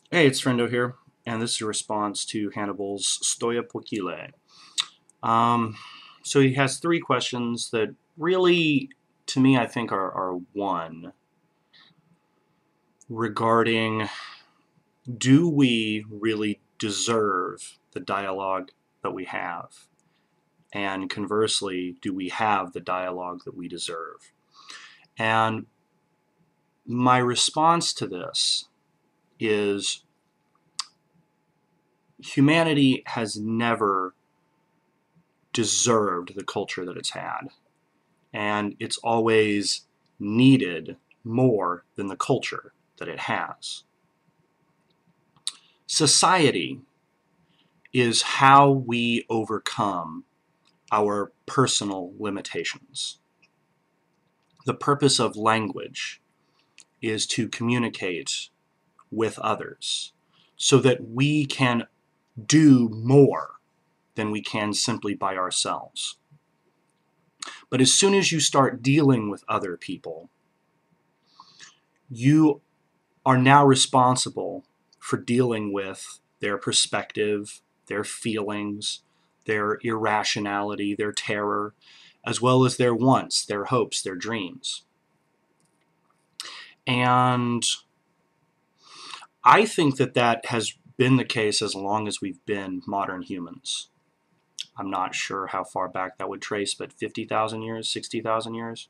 Hey, it's Friendo here, and this is a response to Hannibal's Stoa Poikile. Um, so he has three questions that really, to me, I think are one regarding, do we really deserve the dialogue that we have? And conversely, do we have the dialogue that we deserve? And my response to this is humanity has never deserved the culture that it's had. And it's always needed more than the culture that it has. Society is how we overcome our personal limitations. The purpose of language is to communicate with others so that we can do more than we can simply by ourselves. But as soon as you start dealing with other people, you are now responsible for dealing with their perspective, their feelings, their irrationality, their terror, as well as their wants, their hopes, their dreams. And I think that that has been the case as long as we've been modern humans. I'm not sure how far back that would trace, but 50,000 years, 60,000 years?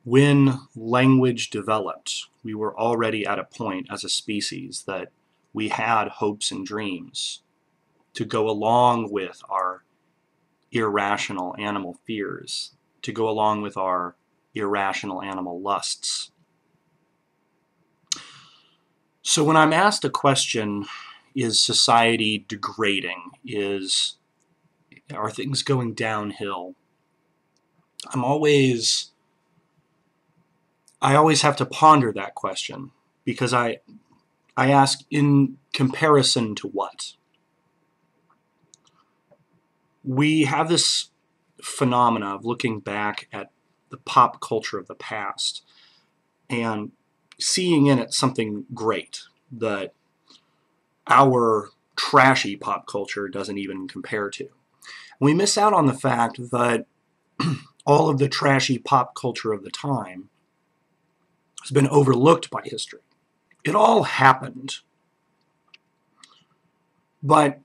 When language developed, we were already at a point as a species that we had hopes and dreams to go along with our irrational animal fears, to go along with our irrational animal lusts. So when I'm asked a question, is society degrading? Are things going downhill? I always have to ponder that question because I ask, in comparison to what? We have this phenomena of looking back at the pop culture of the past and seeing in it something great that our trashy pop culture doesn't even compare to. We miss out on the fact that all of the trashy pop culture of the time has been overlooked by history. It all happened, but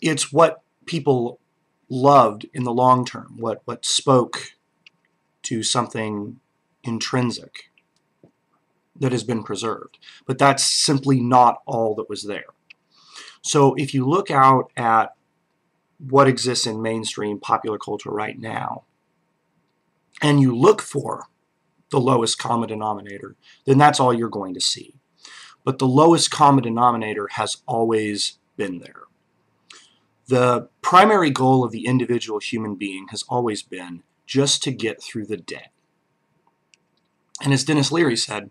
it's what people loved in the long term, what spoke to something intrinsic that has been preserved. But that's simply not all that was there. So if you look out at what exists in mainstream popular culture right now, and you look for the lowest common denominator, then that's all you're going to see. But the lowest common denominator has always been there. The primary goal of the individual human being has always been just to get through the day. And as Dennis Leary said,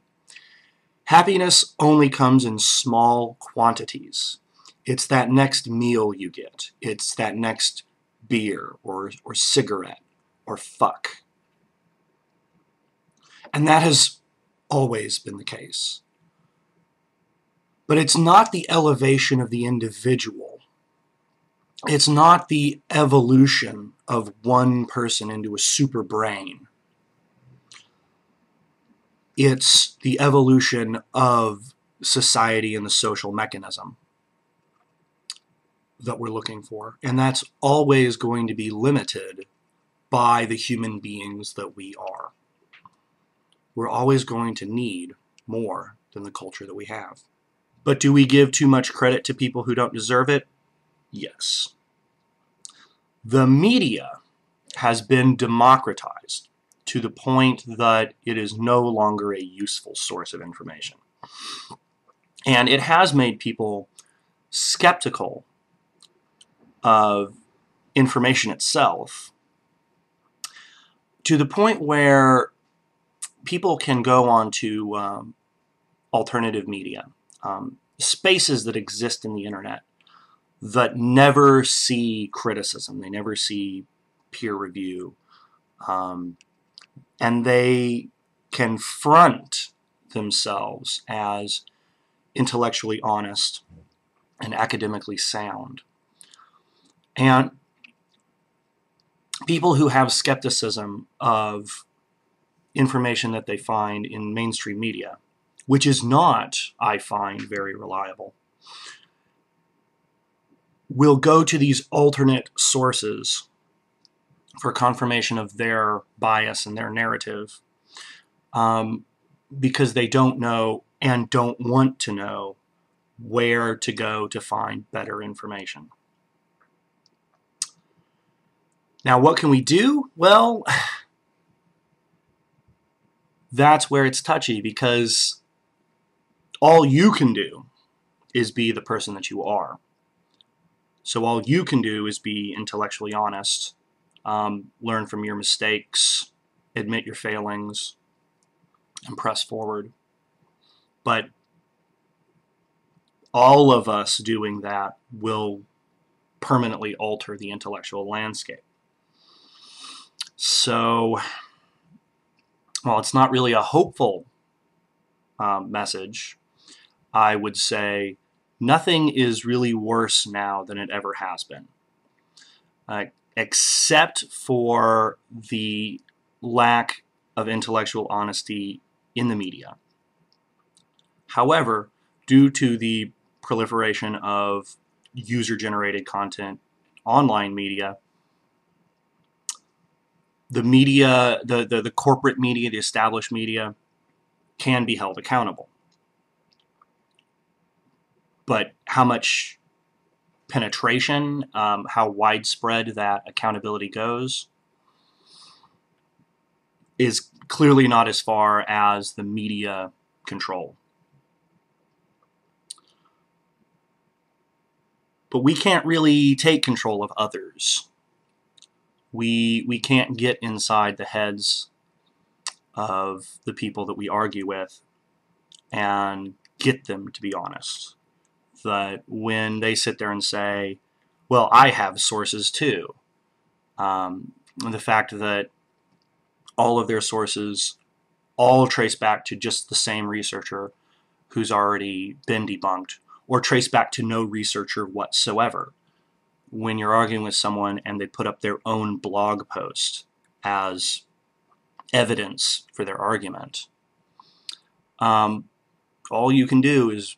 happiness only comes in small quantities. It's that next meal you get. It's that next beer or cigarette or fuck. And that has always been the case. But it's not the elevation of the individual. It's not the evolution of one person into a super brain. It's the evolution of society and the social mechanism that we're looking for. And that's always going to be limited by the human beings that we are. We're always going to need more than the culture that we have. But do we give too much credit to people who don't deserve it? Yes. The media has been democratized to the point that it is no longer a useful source of information. And it has made people skeptical of information itself to the point where people can go on to alternative media, spaces that exist in the internet that never see criticism, they never see peer review, and they confront themselves as intellectually honest and academically sound. And people who have skepticism of information that they find in mainstream media, which is not, I find, very reliable, will go to these alternate sources for confirmation of their bias and their narrative, because they don't know and don't want to know where to go to find better information. Now, what can we do? Well, that's where it's touchy, because all you can do is be the person that you are. So all you can do is be intellectually honest, learn from your mistakes, admit your failings, and press forward. But all of us doing that will permanently alter the intellectual landscape. So, while it's not really a hopeful message, I would say nothing is really worse now than it ever has been, except for the lack of intellectual honesty in the media. However, due to the proliferation of user-generated content, online media, the media, the corporate media, the established media, can be held accountable. But how much penetration, how widespread that accountability goes, is clearly not as far as the media control. But we can't really take control of others. We can't get inside the heads of the people that we argue with and get them to be honest. That when they sit there and say, well, I have sources too, the fact that all of their sources all trace back to just the same researcher who's already been debunked, or trace back to no researcher whatsoever. When you're arguing with someone and they put up their own blog post as evidence for their argument, all you can do is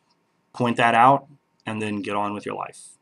point that out and then get on with your life.